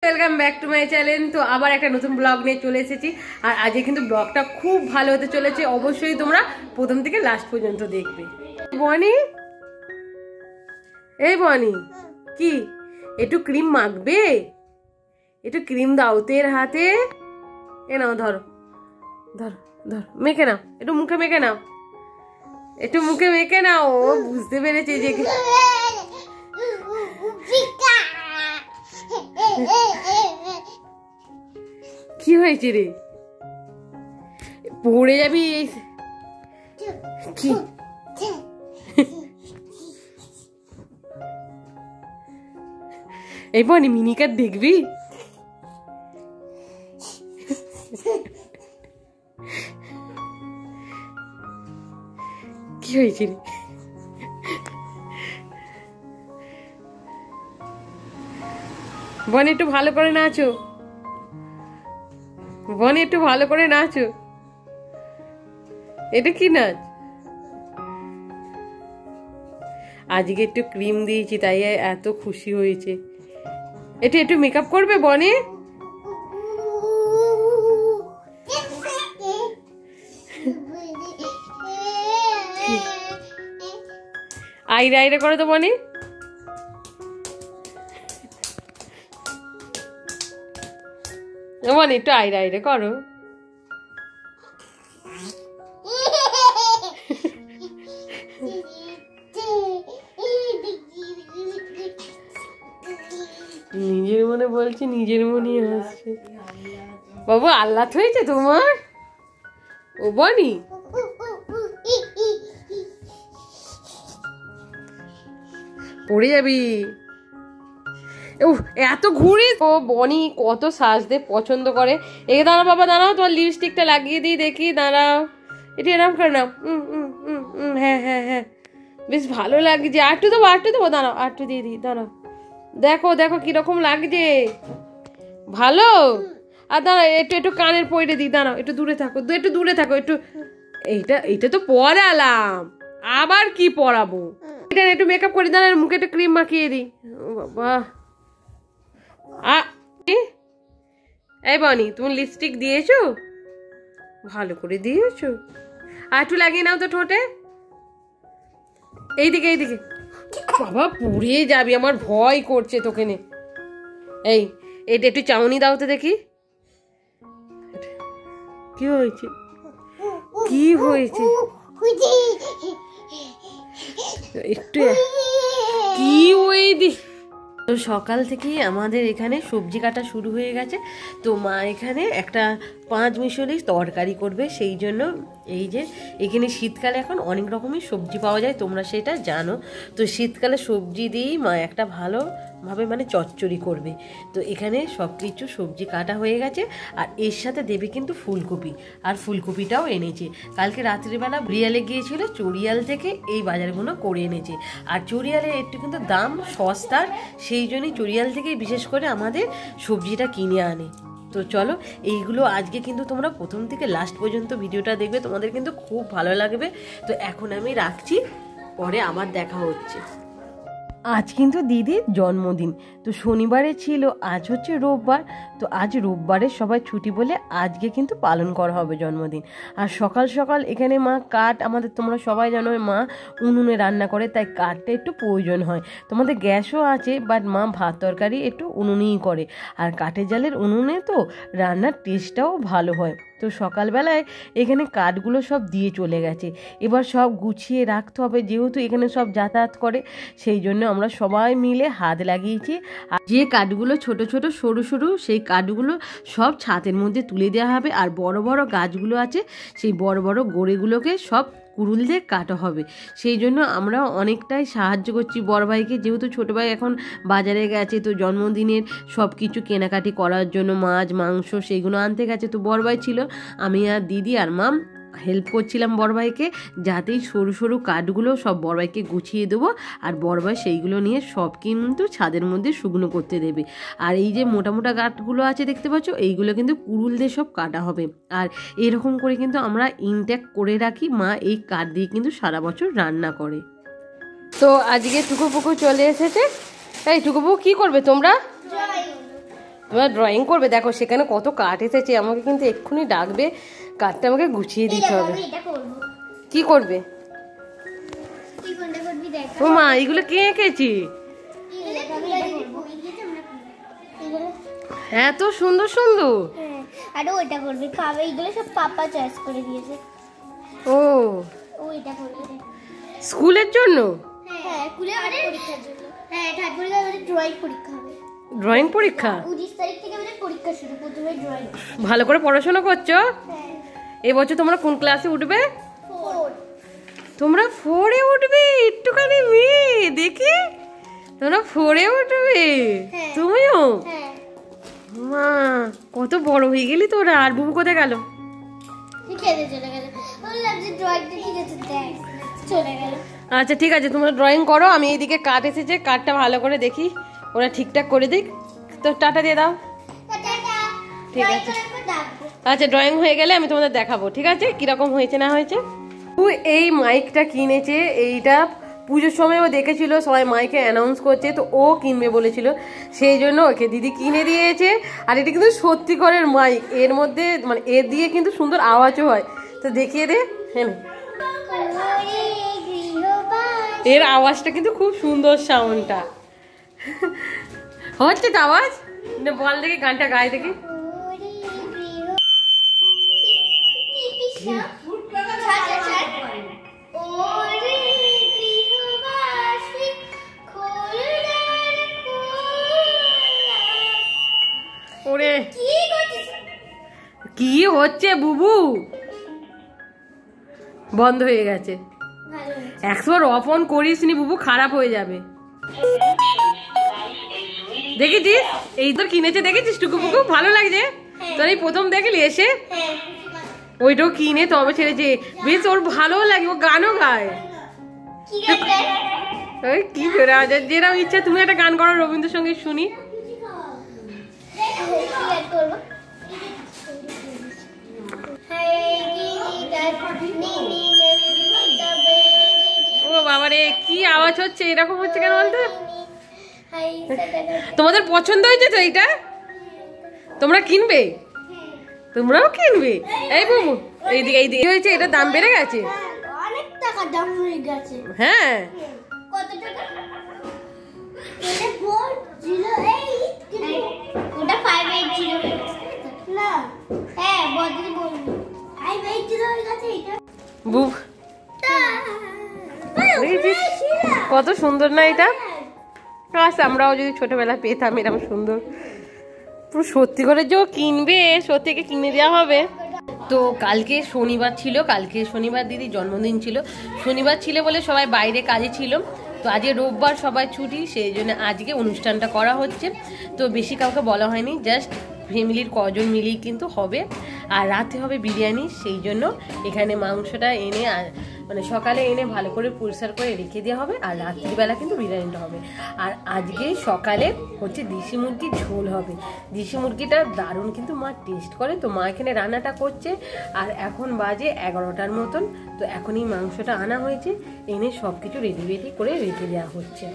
Welcome back to my channel. তো আবার একটা নতুন ব্লগ নিয়ে চলে এসেছি। আর আজকে কিন্তু ব্লগটা খুব ভালো হতে চলেছে, অবশ্যই তোমরা প্রথম থেকে লাস্ট পর্যন্ত দেখবে। বনি, এই বনি, কি একটু ক্রিম মাখবে? একটু ক্রিম দাও তের হাতে। এ নাও, ধরো ধরো ধরো, মেখে নাও, একটু মুখে মেখে নাও, একটু মুখে মেখে নাও। ও বুঝতে পেরেছে যে কি হয়েছে রে, পড়ে যাবি। কি এই বনি, মিনিকার দেখবি? কি হয়েছে রে? বনি একটু ভালো করে নাচো, বনি একটু ভালো করে নাচো। এটা কি নাচ? আজকে একটু ক্রিম দিয়েছি তাই এত খুশি হয়েছে। এটা একটু মেকআপ করবে বনি? আইরে আইরে করো তো বনি। বনি একটু আইরে আইরে করো। নিজের মনে বলছে, নিজের মনে আসছে। বাবু আল্লাহ হয়েছে তোমার। ও বনি, পড়ে যাবি। এত ঘুরে। ও বনি কত সাজতে পছন্দ করে। একে দাঁড়াও বাবা, দাঁড়াও, তোমার লিপস্টিকটা লাগিয়ে দিই দেখি, দাঁড়াও। এটা এরকম করে নাও। হ্যাঁ হ্যাঁ হ্যাঁ, বেশ ভালো লাগছে। আরটু দেবো, আরটু দেবো, দাঁড়াও, আরটু দিয়ে দিই, দাঁড়াও। দেখো দেখো কিরকম লাগছে, ভালো। আর দাঁড়াও, একটু একটু কানের পয়রে দিই, দাঁড়াও, একটু দূরে থাকো, একটু দূরে থাকো একটু। এইটা তো পড়ালাম, আবার কি পড়াবো? এটা একটু মেকআপ করি, দাঁড়াও, মুখে একটু ক্রিম মাখিয়ে দিই। ও বাবা, এই বনি তুমি লিপস্টিক দিয়েছো? ভালো করে দিয়েছো। আর একটু লাগিয়ে নাও তো ঠোঁটে। এইদিকে এইদিকে। বাবা পুড়ে যাবি, আমার ভয় করছে তোকে নে। এই এটা একটু চাউনি দাও তো দেখি। কি হয়েছে, কি হয়েছে? একটু কি ওই দি। তো সকাল থেকেই আমাদের এখানে সবজি কাটা শুরু হয়ে গেছে। তো মা এখানে একটা 5 মিশালি তরকারি করবে, সেই জন্য এই যে এখানে শীতকালে এখন অনেক রকমের সবজি পাওয়া যায়, তোমরা সেটা জানো। তো শীতকালে সবজি দিয়েই মা একটা ভালোভাবে মানে চচ্চড়ি করবে। তো এখানে সব কিছু সবজি কাটা হয়ে গেছে। আর এর সাথে দেবে কিন্তু ফুলকপি, আর ফুলকপিটাও এনেছে। কালকে রাত্রিবেলা ব্রিয়ালে গিয়েছিল, চড়িয়াল থেকে এই বাজারগুলো করে এনেছে। আর চড়িয়ালে একটু কিন্তু দাম সস্তার, সেই জন্যই চড়িয়াল থেকেই বিশেষ করে আমাদের সবজিটা কিনে আনে। তো চলো, এইগুলো আজকে কিন্তু তোমরা প্রথম থেকে লাস্ট পর্যন্ত ভিডিওটা দেখবে, তোমাদের কিন্তু খুব ভালো লাগবে। তো এখন আমি রাখছি, পরে আবার দেখা হচ্ছে। আজ কিন্তু দিদির জন্মদিন। তো শনিবারে ছিল, আজ হচ্ছে রোববার। তো আজ রোববারে সবাই ছুটি বলে আজকে কিন্তু পালন করা হবে জন্মদিন। আর সকাল সকাল এখানে মা কাঠ, আমাদের তোমরা সবাই জানো মা উনুনে রান্না করে, তাই কাঠটা একটু প্রয়োজন হয়। তোমাদের গ্যাসও আছে, বাট মা ভাত তরকারি একটু উনুনেই করে। আর কাঠের জালের উনুনে তো রান্নার টেস্টটাও ভালো হয়। তো সকালবেলায় এখানে কাঠগুলো সব দিয়ে চলে গেছে, এবার সব গুছিয়ে রাখতে হবে, যেহেতু এখানে সব যাতায়াত করে, সেই জন্য আমরা সবাই মিলে হাত লাগিয়েছি। আর যে কাঠগুলো ছোট ছোট সরু সরু, সেই কাঠগুলো সব ছাদের মধ্যে তুলে দেওয়া হবে। আর বড় বড় গাছগুলো আছে, সেই বড় বড় গোড়েগুলোকে সব কুড়ুল দিয়ে কাটা হবে। সেই জন্য আমরা অনেকটাই সাহায্য করছি বড় ভাইকে, যেহেতু ছোটো ভাই এখন বাজারে গেছে। তো জন্মদিনের সব কিছু কেনাকাটি করার জন্য মাছ মাংস সেইগুলো আনতে গেছে। তো বড় ভাই ছিল, আমি আর দিদি আর মা হেল্প করছিলাম বড় ভাইকে, যাতেই সরু সরু কাঠগুলো সব বড় ভাইকে গুছিয়ে দেবো। আর বড় ভাই সেইগুলো নিয়ে সব কিন্তু ছাদের মধ্যে শুকনো করতে দেবে। আর এই যে মোটা মোটা কাঠগুলো আছে দেখতে পাচ্ছ, এইগুলো কিন্তু কুড়ুল দিয়ে সব কাটা হবে। আর এরকম করে কিন্তু আমরা ইনট্যাক্ট করে রাখি, মা এই কাঠ দিয়ে কিন্তু সারা বছর রান্না করে। তো আজকে টুকুপুকু চলে এসেছে। এই টুকুপুকু কি করবে তোমরা? তোমার ড্রয়িং করবে, দেখো সেখানে কত কাঠ এসেছে, আমাকে কিন্তু এক্ষুনি ডাকবে, কাঠটা আমাকে গুছিয়ে দিতে হবে। কি করবে? ও মা, এগুলো কে এঁকেছি? এত সুন্দর সুন্দর। আরে ওইটা করবে, খাবে, এগুলো সব পাপা চয়েস করে দিয়েছে। ও ওইটা করবে স্কুলের জন্য? হ্যাঁ, স্কুলে আমাদের পরীক্ষার জন্য। হ্যাঁ, তারপরে আমাদের ড্রয়িং পরীক্ষা হবে। ড্রয়িং পরীক্ষা? 29 তারিখ থেকে আমাদের পরীক্ষা শুরু, প্রথমে ড্রয়িং। ভালো করে পড়াশোনা করছো? হ্যাঁ। এবছর তোমরা কোন ক্লাসে উঠবে? 4। তোমরা 4-এ উঠবে? একটুখানি মেয়ে দেখি, তোমরা 4-এ উঠবে? হ্যাঁ। তুমিও? হ্যাঁ। মা কত বড় হয়ে গেলি তোরা। আর বুবু কোথায় গেল? খেতে চলে গেল। বললাম যে ড্রয়িংটা ঠিক আছে, দেখ, চলে গেল। আচ্ছা ঠিক আছে, তোমরা ড্রয়িং করো, আমি এইদিকে কাঠ এসেছে, কাঠটা ভালো করে দেখি ওরা ঠিকঠাক করে দিক। তো টাটা দিয়ে দাও। ঠিক আছে, আচ্ছা ড্রয়িং হয়ে গেলে আমি তোমাদের দেখাবো, ঠিক আছে কিরকম হয়েছে না হয়েছে। ও এই মাইকটা কিনেছে, এইটা পুজোর সময় ও দেখেছিল সবাই মাইকে অ্যানাউন্স করছে, তো ও কিনবে বলেছিল, সেই জন্য ওকে দিদি কিনে দিয়েছে। আর এটা কিন্তু সত্যিকারের মাইক, এর মধ্যে মানে এর দিয়ে কিন্তু সুন্দর আওয়াজও হয়। তো দেখিয়ে দে। হ্যাঁ, এর আওয়াজটা কিন্তু খুব সুন্দর, সাউন্ডটা হচ্ছে তো আওয়াজ। বল দেখি গানটা গায়ে দেখি। ওরে কি হচ্ছে বুবু? বন্ধ হয়ে গেছে। 100 অফ অন করিস নি বুবু, খারাপ হয়ে যাবে। দেখেছিস এই তোর কিনেছে, দেখেছিস টুকু পুকু, ভালো লাগছে তোর? এই প্রথম দেখলি এসে? ওইটাও কিনে তবে ছেড়েছে, বেশ ওর ভালো লাগে, ও গানও গায়। ওই কি করে যেরকম ইচ্ছা, তুমি একটা গান করো রবীন্দ্রসঙ্গীত শুনি। ও বাবারে কি আওয়াজ হচ্ছে, এরকম হচ্ছে কেন বলতো? তোমাদের পছন্দ হয়েছে তো এইটা? তোমরা কিনবে? তোমরাও কিনবে? এই বাবু এইদিকে এইদিকে হয়েছে, এটা দাম বেড়ে গেছে, অনেক টাকা দাম হয়ে গেছে। হ্যাঁ কত টাকা? এটা 408, ওটা 580 না। হ্যাঁ বদলি বলবি 580 হয়ে গেছে এটা। বুক কত সুন্দর না এটা? আচ্ছা আমরাও যদি ছোটবেলায় পেতাম এরকম সুন্দর, পুরো সত্যি করে যে কিনবে, সত্যিকে কিনে দেওয়া হবে। তো কালকে শনিবার ছিল, কালকে শনিবার দিদির জন্মদিন ছিল, শনিবার ছিল বলে সবাই বাইরে কাজে ছিল, তো আজকে রোববার সবাই ছুটি, সেই জন্য আজকে অনুষ্ঠানটা করা হচ্ছে। তো বেশি কাউকে বলা হয়নি, জাস্ট ফ্যামিলির কজন মিলেই কিন্তু হবে। আর রাতে হবে বিরিয়ানি, সেই জন্য এখানে মাংসটা এনে মানে সকালে এনে ভালো করে পরিষ্কার করে রেখে দেওয়া হবে, আর রাত্রিবেলা কিন্তু বিরিয়ানিটা হবে। আর আজকে সকালে হচ্ছে দেশি মুরগির ঝোল হবে। দেশি মুরগিটা দারুণ কিন্তু মা টেস্ট করে, তো মা এখানে রান্নাটা করছে। আর এখন বাজে 11টার মতন, তো এখনই মাংসটা আনা হয়েছে, এনে সব কিছু রেডি করে রেখে দেওয়া হচ্ছে।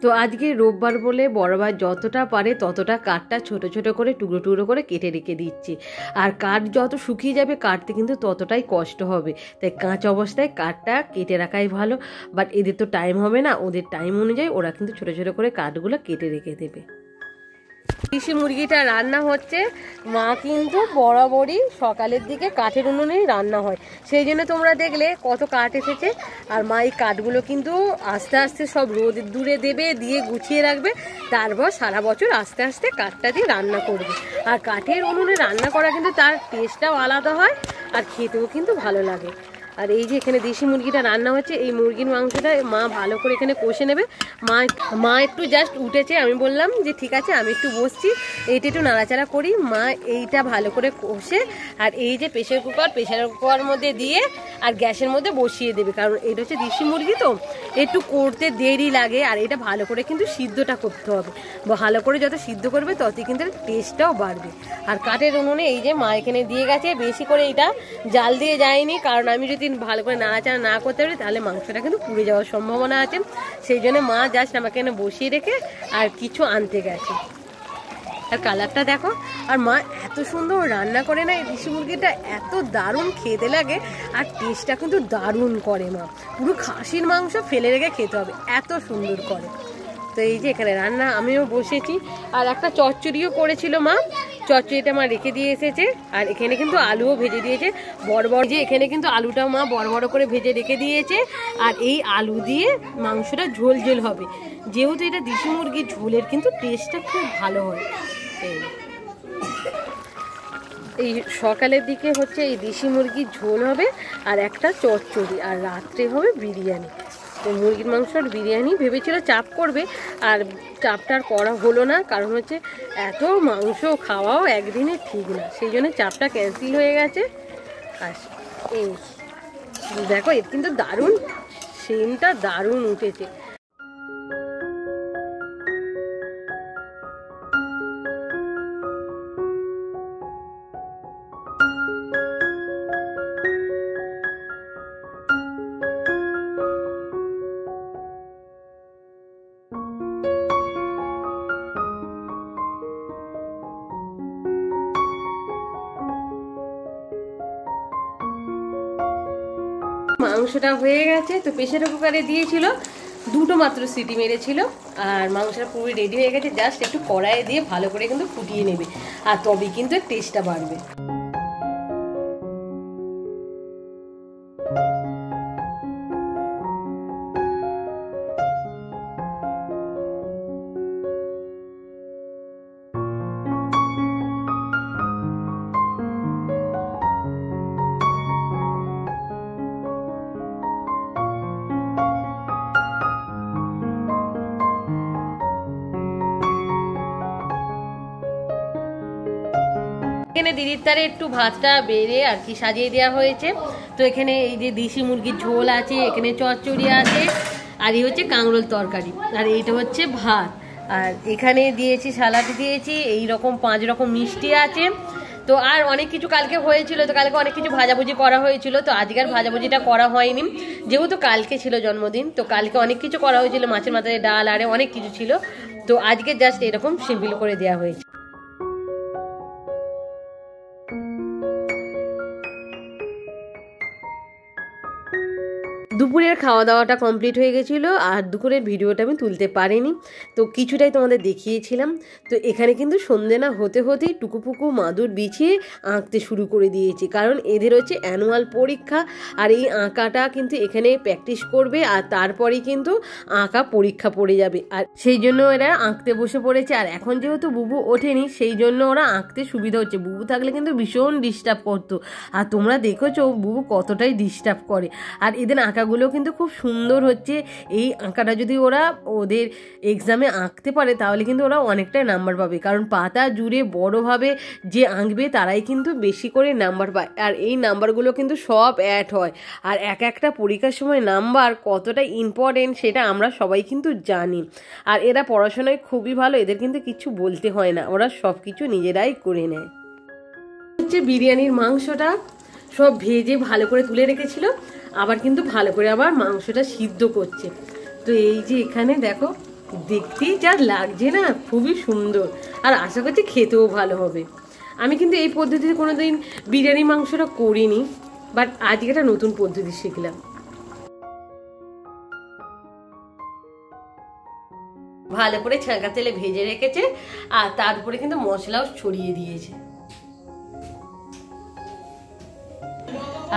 তো আজকে রোববার বলে বড় ভাই যতটা পারে ততটা কাঠটা ছোট ছোট করে টুকরো টুকরো করে কেটে রেখে দিচ্ছি। আর কাঠ যত শুকিয়ে যাবে কাটতে কিন্তু ততটাই কষ্ট হবে, তাই কাঁচা অবস্থায় কাঠটা কেটে রাখাই ভালো। বাট এদের তো টাইম হবে না, ওদের টাইম অনুযায়ী ওরা কিন্তু ছোট ছোট করে কাঠগুলো কেটে রেখে দেবে। দেশি মুরগিটা রান্না হচ্ছে। মা কিন্তু বরাবরই সকালের দিকে কাঠের উনুনেই রান্না হয়, সেই জন্য তোমরা দেখলে কত কাঠ এসেছে। আর মা এই কাঠগুলো কিন্তু আস্তে আস্তে সব রোদ দূরে দেবে, দিয়ে গুছিয়ে রাখবে, তারপর সারা বছর আস্তে আস্তে কাঠটা দিয়ে রান্না করবে। আর কাঠের উনুনে রান্না করা কিন্তু তার টেস্টটাও আলাদা হয়, আর খেতেও কিন্তু ভালো লাগে। আর এই যে এখানে দেশি মুরগিটা রান্না হচ্ছে, এই মুরগির মাংসটা মা ভালো করে এখানে কষে নেবে। মা একটু জাস্ট উঠেছে, আমি বললাম যে ঠিক আছে আমি একটু বসছি, এইটা একটু নাড়াচাড়া করি। মা এইটা ভালো করে কষে, আর এই যে প্রেসার কুকার মধ্যে দিয়ে আর গ্যাসের মধ্যে বসিয়ে দেবে, কারণ এটা হচ্ছে দেশি মুরগি তো একটু করতে দেরি লাগে। আর এটা ভালো করে কিন্তু সিদ্ধটা করতে হবে, ভালো করে যত সিদ্ধ করবে ততই কিন্তু টেস্টটাও বাড়বে। আর কাঠের উনুনে এই যে মা এখানে দিয়ে গেছে, বেশি করে এটা জাল দিয়ে যায়নি, কারণ আমি যদি ভালো করে নাড়াচাড়া না করতে পারি তাহলে মাংসটা কিন্তু পুড়ে যাওয়ার সম্ভাবনা আছে। সেই জন্য মা জাস্ট আমাকে এখানে বসিয়ে রেখে আর কিছু আনতে গেছে। আর কালারটা দেখো, আর মা এত সুন্দর রান্না করে না, এই দেশি মুরগিটা এত দারুণ খেতে লাগে, আর টেস্টটা কিন্তু দারুণ করে মা। পুরো খাসির মাংস ফেলে রেখে খেতে হবে, এত সুন্দর করে। তো এই যে এখানে রান্না আমিও বসেছি, আর একটা চচ্চড়িও করেছিল মা, চচ্চড়িটা মা রেখে দিয়ে এসেছে। আর এখানে কিন্তু আলুও ভেজে দিয়েছে বড় বড়, যে এখানে কিন্তু আলুটাও মা বড় বড় করে ভেজে রেখে দিয়েছে। আর এই আলু দিয়ে মাংসটা ঝোল ঝোল হবে, যেহেতু এটা দেশি মুরগির ঝোলের কিন্তু টেস্টটা খুব ভালো হয়। এই সকালের দিকে হচ্ছে এই দেশি মুরগির ঝোল হবে, আর একটা চচ্চড়ি, আর রাত্রে হবে বিরিয়ানি। তো মুরগির মাংসর বিরিয়ানি ভেবেছিল চাপ করবে, আর চাপটার করা হলো না, কারণ হচ্ছে এত মাংস খাওয়াও একদিনে ঠিক না, সেই জন্য চাপটা ক্যান্সেল হয়ে গেছে। আর এই দেখো, এর কিন্তু দারুণ সেন্টটা দারুণ উঠেছে। মাংসটা হয়ে গেছে, তো প্রেসার কুকারে দিয়েছিল, দুটো মাত্র সিটি মেরেছিল, আর মাংসটা পুরো রেডি হয়ে গেছে। জাস্ট একটু কড়াইয়ে দিয়ে ভালো করে কিন্তু ফুটিয়ে নেবে, আর তবেই কিন্তু টেস্টটা বাড়বে। এখানে দিদির তারে একটু ভাতটা বেড়ে আর কি সাজিয়ে দেওয়া হয়েছে। তো এখানে এই যে দেশি মুরগির ঝোল আছে, এখানে চচ্চড়ি আছে, আর এই হচ্ছে কাঁকরোল তরকারি, আর এইটা হচ্ছে ভাত। আর এখানে দিয়েছি সালাড দিয়েছি, এই রকম 5 রকম মিষ্টি আছে। তো আর অনেক কিছু কালকে হয়েছিল, তো কালকে অনেক কিছু ভাজাভুজি করা হয়েছিল, তো আজকের ভাজাভুজিটা করা হয়নি, যেহেতু কালকে ছিল জন্মদিন। তো কালকে অনেক কিছু করা হয়েছিল, মাছের মাথায় ডাল, আরে অনেক কিছু ছিল। তো আজকে জাস্ট এরকম সিম্পল করে দেওয়া হয়েছে। দুপুরের খাওয়া দাওয়াটা কমপ্লিট হয়ে গেছিলো, আর দুপুরের ভিডিওটা আমি তুলতে পারিনি, তো কিছুটাই তোমাদের দেখিয়েছিলাম। তো এখানে কিন্তু সন্ধে না হতে হতেই টুকুপুকু মাদুর বিছিয়ে আঁকতে শুরু করে দিয়েছি, কারণ এদের হচ্ছে অ্যানুয়াল পরীক্ষা, আর এই আঁকাটা কিন্তু এখানে প্র্যাকটিস করবে, আর তারপরেই কিন্তু আঁকা পরীক্ষা পড়ে যাবে, আর সেই জন্য এরা আঁকতে বসে পড়েছে। আর এখন যেহেতু বুবু ওঠেনি, সেই জন্য ওরা আঁকতে সুবিধা হচ্ছে। বুবু থাকলে কিন্তু ভীষণ ডিস্টার্ব করতো, আর তোমরা দেখেছো বুবু কতটাই ডিস্টার্ব করে। আর এদের আঁকাগুলো কিন্তু খুব সুন্দর হচ্ছে। এই আঁকাটা যদি ওরা ওদের এক্সামে আঁকতে পারে তাহলে কিন্তু ওরা অনেকটাই নাম্বার পাবে, কারণ পাতা জুড়ে বড়োভাবে যে আঁকবে তারাই কিন্তু বেশি করে নাম্বার পায়। আর এই নাম্বারগুলো কিন্তু সব অ্যাড হয়, আর এক একটা পরীক্ষার সময় নাম্বার কতটা ইম্পর্টেন্ট সেটা আমরা সবাই কিন্তু জানি। আর এরা পড়াশোনায় খুবই ভালো, এদের কিন্তু কিছু বলতে হয় না, ওরা সব কিছু নিজেরাই করে নেয়। হচ্ছে বিরিয়ানির মাংসটা সব ভেজে ভালো করে তুলে রেখেছিল, আবার কিন্তু ভালো করে আবার মাংসটা সিদ্ধ করছে। তো এই যে এখানে দেখো, দেখতেই যা লাগছে না, খুবই সুন্দর, আর আশা করছি খেতেও ভালো হবে। আমি কিন্তু এই পদ্ধতিতে কোনোদিন বিরিয়ানি মাংসটা করিনি, বাট আজকে একটা নতুন পদ্ধতি শিখলাম। ভালো করে ছাঁকা তেলে ভেজে রেখেছে আর তার উপরে কিন্তু মশলাও ছড়িয়ে দিয়েছে।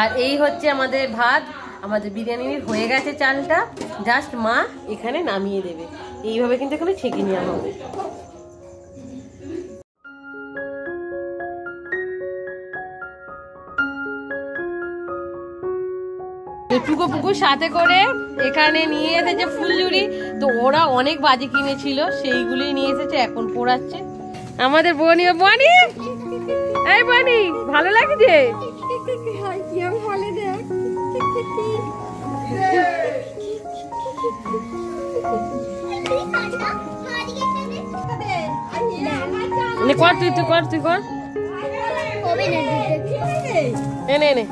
আর এই হচ্ছে আমাদের ভাত, আমাদের বিরিয়ানির হয়ে গেছে চালটা, জাস্ট মা এখানে নামিয়ে দেবে। এইভাবে কিন্তু এখানে ছেঁকে নেওয়া হবে। টুকু পুকু সাথে করে এখানে নিয়ে এসেছে ফুলঝুরি, তো ওরা অনেক বাজি কিনেছিল সেইগুলোই নিয়ে এসেছে, এখন পোড়াচ্ছে। আমাদের বনি, বনি এই বনি ভালো লাগছে? কর তুই, তুই কর, তুই কর, এনে এনে।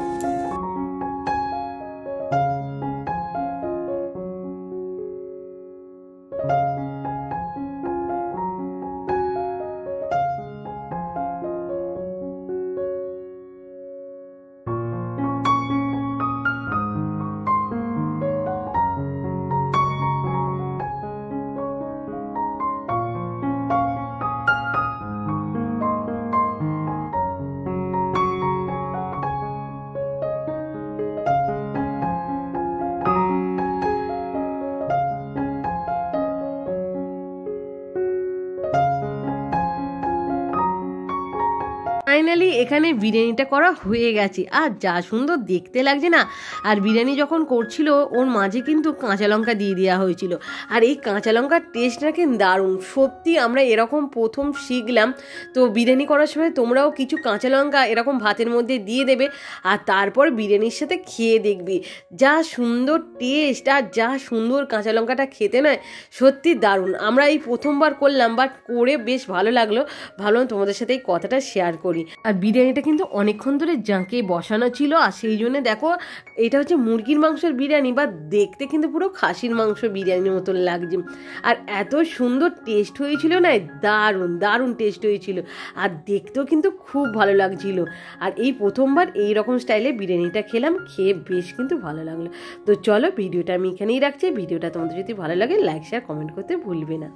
ফাইনালি এখানে বিরিয়ানিটা করা হয়ে গেছে, আর যা সুন্দর দেখতে লাগছে না। আর বিরিয়ানি যখন করছিল ওর মাঝে কিন্তু কাঁচা লঙ্কা দিয়ে দেওয়া হয়েছিল, আর এই কাঁচা লঙ্কার টেস্টটা কিন্তু দারুণ। সত্যি আমরা এরকম প্রথম শিখলাম। তো বিরিয়ানি করার সময় তোমরাও কিছু কাঁচা লঙ্কা এরকম ভাতের মধ্যে দিয়ে দেবে, আর তারপর বিরিয়ানির সাথে খেয়ে দেখবি যা সুন্দর টেস্ট, আর যা সুন্দর কাঁচা লঙ্কাটা খেতে নয়, সত্যি দারুণ। আমরা এই প্রথমবার করলাম, বাট করে বেশ ভালো লাগলো, ভাবলাম তোমাদের সাথে এই কথাটা শেয়ার করি। আর বিরিয়ানিটা কিন্তু অনেকক্ষণ ধরে জাঁকে বসানো ছিল, আর সেই জন্য দেখো এটা হচ্ছে মুরগির মাংসের বিরিয়ানি, বা দেখতে কিন্তু পুরো খাসির মাংস বিরিয়ানির মতন লাগছে। আর এত সুন্দর টেস্ট হয়েছিল না, দারুণ দারুণ টেস্ট হয়েছিল, আর দেখতেও কিন্তু খুব ভালো লাগছিল। আর এই প্রথমবার এই রকম স্টাইলে বিরিয়ানিটা খেলাম, খেয়ে বেশ কিন্তু ভালো লাগলো। তো চলো ভিডিওটা আমি এখানেই রাখছি। ভিডিওটা তোমাদের যদি ভালো লাগে লাইক শেয়ার কমেন্ট করতে ভুলবে না।